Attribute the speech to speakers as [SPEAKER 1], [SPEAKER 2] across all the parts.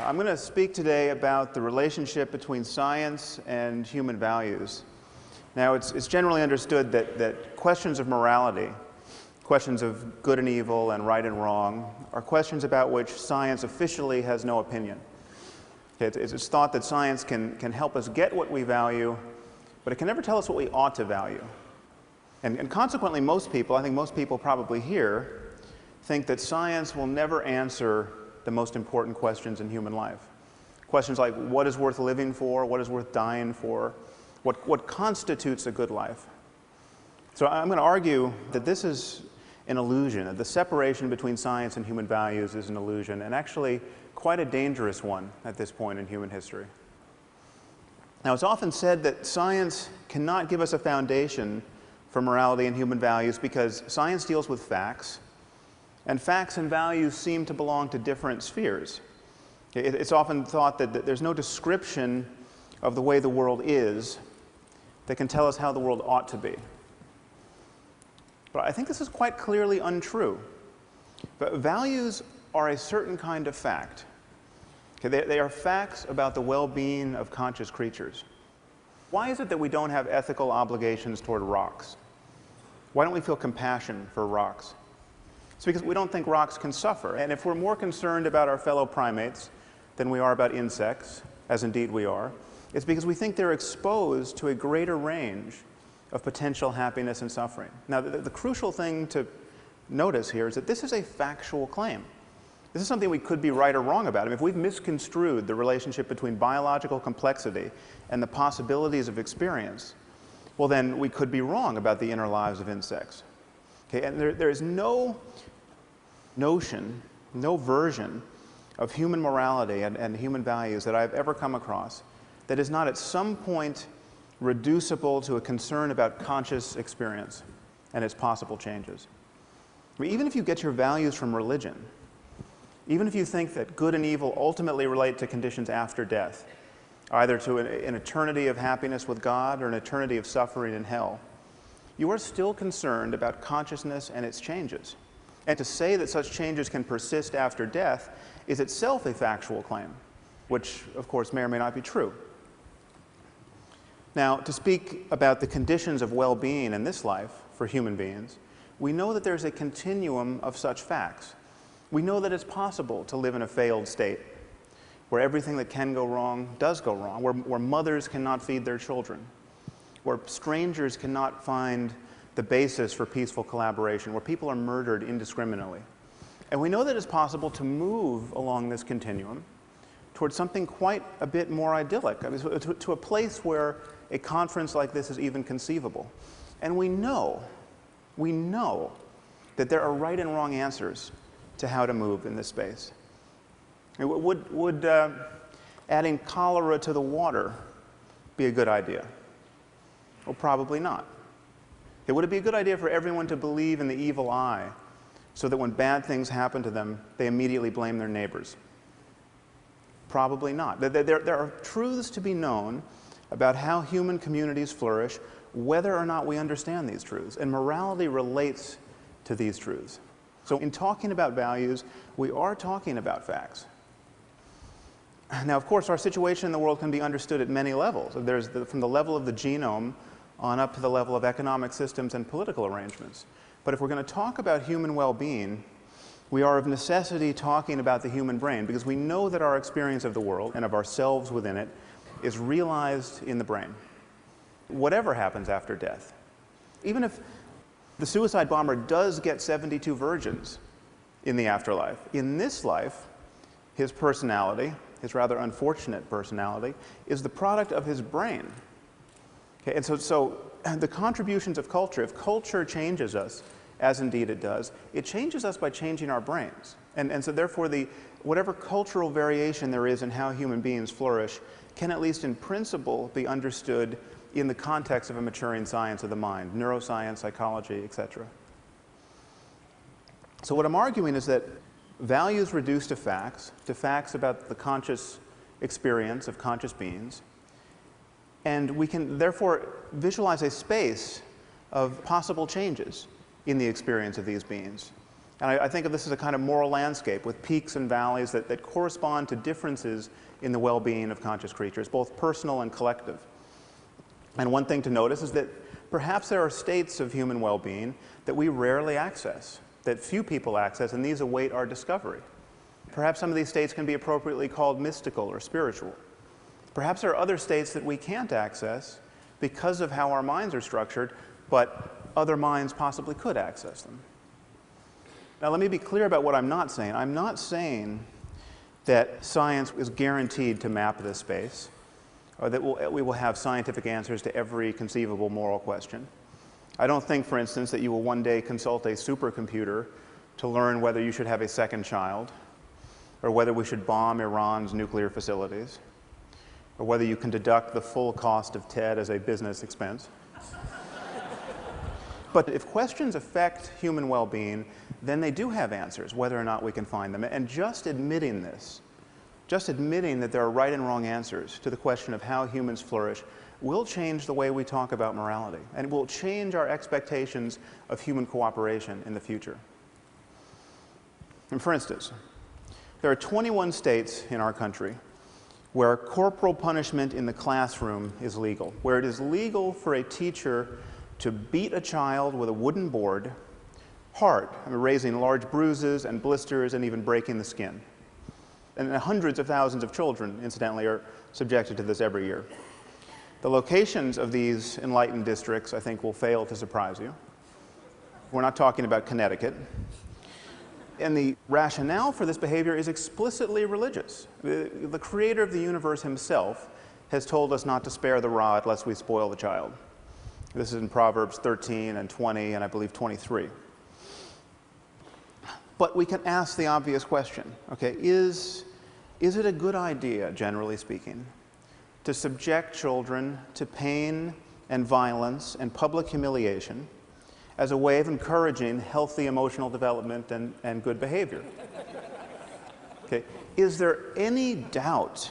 [SPEAKER 1] I'm going to speak today about the relationship between science and human values. Now, it's generally understood that questions of morality, questions of good and evil and right and wrong, are questions about which science officially has no opinion. It's thought that science can help us get what we value, but it can never tell us what we ought to value. And consequently, most people, I think most people probably here, think that science will never answer the most important questions in human life. Questions like what is worth living for, what is worth dying for, what constitutes a good life. So I'm going to argue that this is an illusion, that the separation between science and human values is an illusion, and actually quite a dangerous one at this point in human history. Now, it's often said that science cannot give us a foundation for morality and human values because science deals with facts, and facts and values seem to belong to different spheres. It's often thought that there's no description of the way the world is that can tell us how the world ought to be. But I think this is quite clearly untrue. But values are a certain kind of fact. They are facts about the well-being of conscious creatures. Why is it that we don't have ethical obligations toward rocks? Why don't we feel compassion for rocks? It's because we don't think rocks can suffer. And if we're more concerned about our fellow primates than we are about insects, as indeed we are, it's because we think they're exposed to a greater range of potential happiness and suffering. Now, the crucial thing to notice here is that this is a factual claim. This is something we could be right or wrong about. I mean, if we've misconstrued the relationship between biological complexity and the possibilities of experience, well, then we could be wrong about the inner lives of insects. Okay, and there is no notion, no version of human morality and human values that I've ever come across that is not at some point reducible to a concern about conscious experience and its possible changes. I mean, even if you get your values from religion, even if you think that good and evil ultimately relate to conditions after death, either to an eternity of happiness with God or an eternity of suffering in hell, you are still concerned about consciousness and its changes. And to say that such changes can persist after death is itself a factual claim, which, of course, may or may not be true. Now, to speak about the conditions of well-being in this life for human beings, we know that there's a continuum of such facts. We know that it's possible to live in a failed state, where everything that can go wrong does go wrong, where mothers cannot feed their children, where strangers cannot find the basis for peaceful collaboration, where people are murdered indiscriminately. And we know that it's possible to move along this continuum towards something quite a bit more idyllic, I mean, to a place where a conference like this is even conceivable. And we know that there are right and wrong answers to how to move in this space. Would adding cholera to the water be a good idea? Well, probably not. Would it be a good idea for everyone to believe in the evil eye so that when bad things happen to them, they immediately blame their neighbors? Probably not. There are truths to be known about how human communities flourish, whether or not we understand these truths. And morality relates to these truths. So in talking about values, we are talking about facts. Now, of course, our situation in the world can be understood at many levels. From the level of the genome on up to the level of economic systems and political arrangements. But if we're going to talk about human well-being, we are of necessity talking about the human brain, because we know that our experience of the world and of ourselves within it is realized in the brain, whatever happens after death. Even if the suicide bomber does get 72 virgins in the afterlife, in this life, his personality, his rather unfortunate personality, is the product of his brain. Okay, and so the contributions of culture, if culture changes us, as indeed it does, it changes us by changing our brains. And so therefore, whatever cultural variation there is in how human beings flourish can, at least in principle, be understood in the context of a maturing science of the mind, neuroscience, psychology, etc. So what I'm arguing is that values reduce to facts about the conscious experience of conscious beings, and we can therefore visualize a space of possible changes in the experience of these beings. And I think of this as a kind of moral landscape with peaks and valleys that correspond to differences in the well-being of conscious creatures, both personal and collective. And one thing to notice is that perhaps there are states of human well-being that we rarely access, that few people access, and these await our discovery. Perhaps some of these states can be appropriately called mystical or spiritual. Perhaps there are other states that we can't access because of how our minds are structured, but other minds possibly could access them. Now, let me be clear about what I'm not saying. I'm not saying that science is guaranteed to map this space, or that we will have scientific answers to every conceivable moral question. I don't think, for instance, that you will one day consult a supercomputer to learn whether you should have a second child, or whether we should bomb Iran's nuclear facilities, or whether you can deduct the full cost of TED as a business expense. But if questions affect human well-being, then they do have answers, whether or not we can find them. And just admitting this, just admitting that there are right and wrong answers to the question of how humans flourish, will change the way we talk about morality, and it will change our expectations of human cooperation in the future. And for instance, there are 21 states in our country where corporal punishment in the classroom is legal, where it is legal for a teacher to beat a child with a wooden board hard, raising large bruises and blisters and even breaking the skin. And hundreds of thousands of children, incidentally, are subjected to this every year. The locations of these enlightened districts, I think, will fail to surprise you. We're not talking about Connecticut. And the rationale for this behavior is explicitly religious. The creator of the universe himself has told us not to spare the rod lest we spoil the child. This is in Proverbs 13 and 20 and I believe 23. But we can ask the obvious question, okay, is it a good idea, generally speaking, to subject children to pain and violence and public humiliation as a way of encouraging healthy emotional development and good behavior? Okay, is there any doubt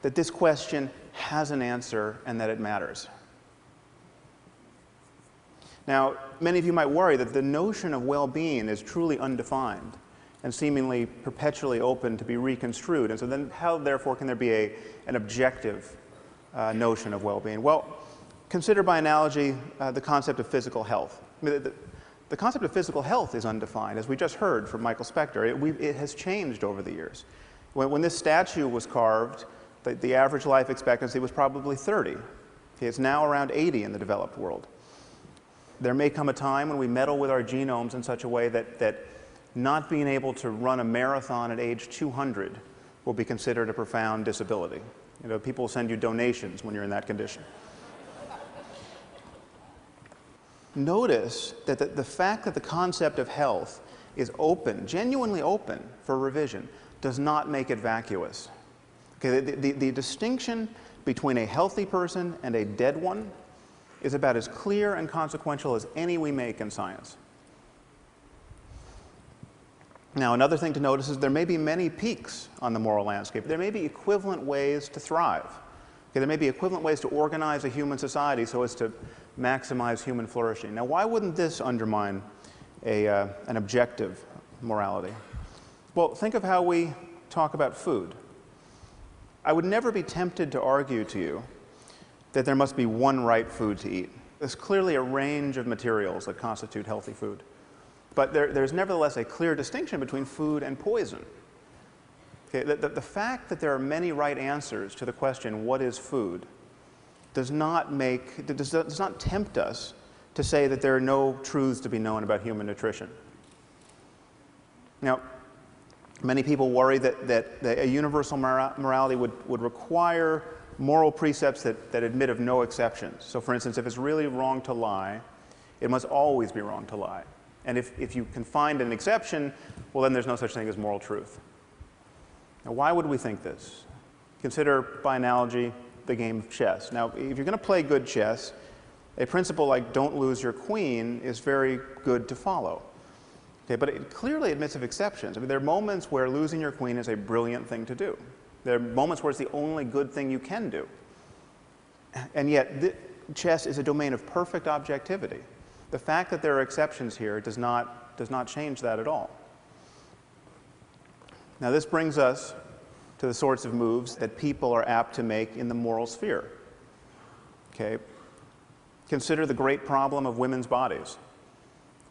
[SPEAKER 1] that this question has an answer and that it matters? Now, many of you might worry that the notion of well-being is truly undefined and seemingly perpetually open to be reconstrued. And so then how, therefore, can there be an objective notion of well-being? Well, consider by analogy the concept of physical health. I mean, the concept of physical health is undefined, as we just heard from Michael Spector. It has changed over the years. When this statue was carved, the average life expectancy was probably 30. Okay, it's now around 80 in the developed world. There may come a time when we meddle with our genomes in such a way that not being able to run a marathon at age 200 will be considered a profound disability. You know, people will send you donations when you're in that condition. Notice that the fact that the concept of health is open, genuinely open for revision, does not make it vacuous. Okay, the distinction between a healthy person and a dead one is about as clear and consequential as any we make in science. Now, another thing to notice is there may be many peaks on the moral landscape. There may be equivalent ways to thrive. Okay, there may be equivalent ways to organize a human society so as to maximize human flourishing. Now, why wouldn't this undermine an objective morality? Well, think of how we talk about food. I would never be tempted to argue to you that there must be one right food to eat. There's clearly a range of materials that constitute healthy food. But there's nevertheless a clear distinction between food and poison. Okay, the fact that there are many right answers to the question, what is food, does not tempt us to say that there are no truths to be known about human nutrition. Now, many people worry that a universal morality would require moral precepts that admit of no exceptions. So for instance, if it's really wrong to lie, it must always be wrong to lie. And if you can find an exception, well, then there's no such thing as moral truth. Now, why would we think this? Consider, by analogy, the game of chess. Now, if you're going to play good chess, a principle like don't lose your queen is very good to follow. Okay, but it clearly admits of exceptions. I mean, there are moments where losing your queen is a brilliant thing to do. There are moments where it's the only good thing you can do. And yet, chess is a domain of perfect objectivity. The fact that there are exceptions here does not change that at all. Now, this brings us to the sorts of moves that people are apt to make in the moral sphere. Okay? Consider the great problem of women's bodies.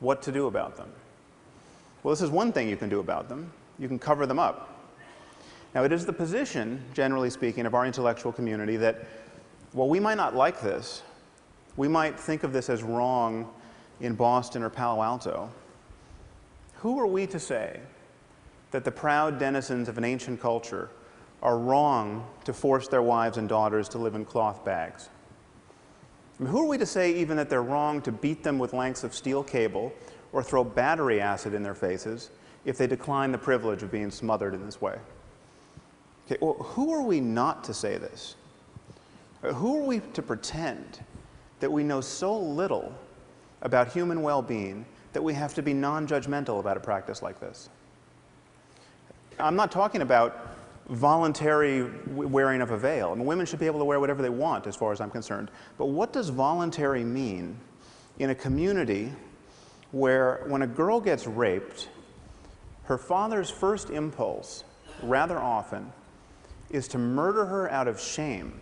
[SPEAKER 1] What to do about them? Well, this is one thing you can do about them. You can cover them up. Now, it is the position, generally speaking, of our intellectual community that, while we might not like this, we might think of this as wrong in Boston or Palo Alto. Who are we to say that the proud denizens of an ancient culture are wrong to force their wives and daughters to live in cloth bags? I mean, who are we to say even that they're wrong to beat them with lengths of steel cable or throw battery acid in their faces if they decline the privilege of being smothered in this way? Okay, well, who are we not to say this? Who are we to pretend that we know so little about human well-being that we have to be non-judgmental about a practice like this? I'm not talking about voluntary wearing of a veil. I mean, women should be able to wear whatever they want, as far as I'm concerned. But what does voluntary mean in a community where, when a girl gets raped, her father's first impulse, rather often, is to murder her out of shame?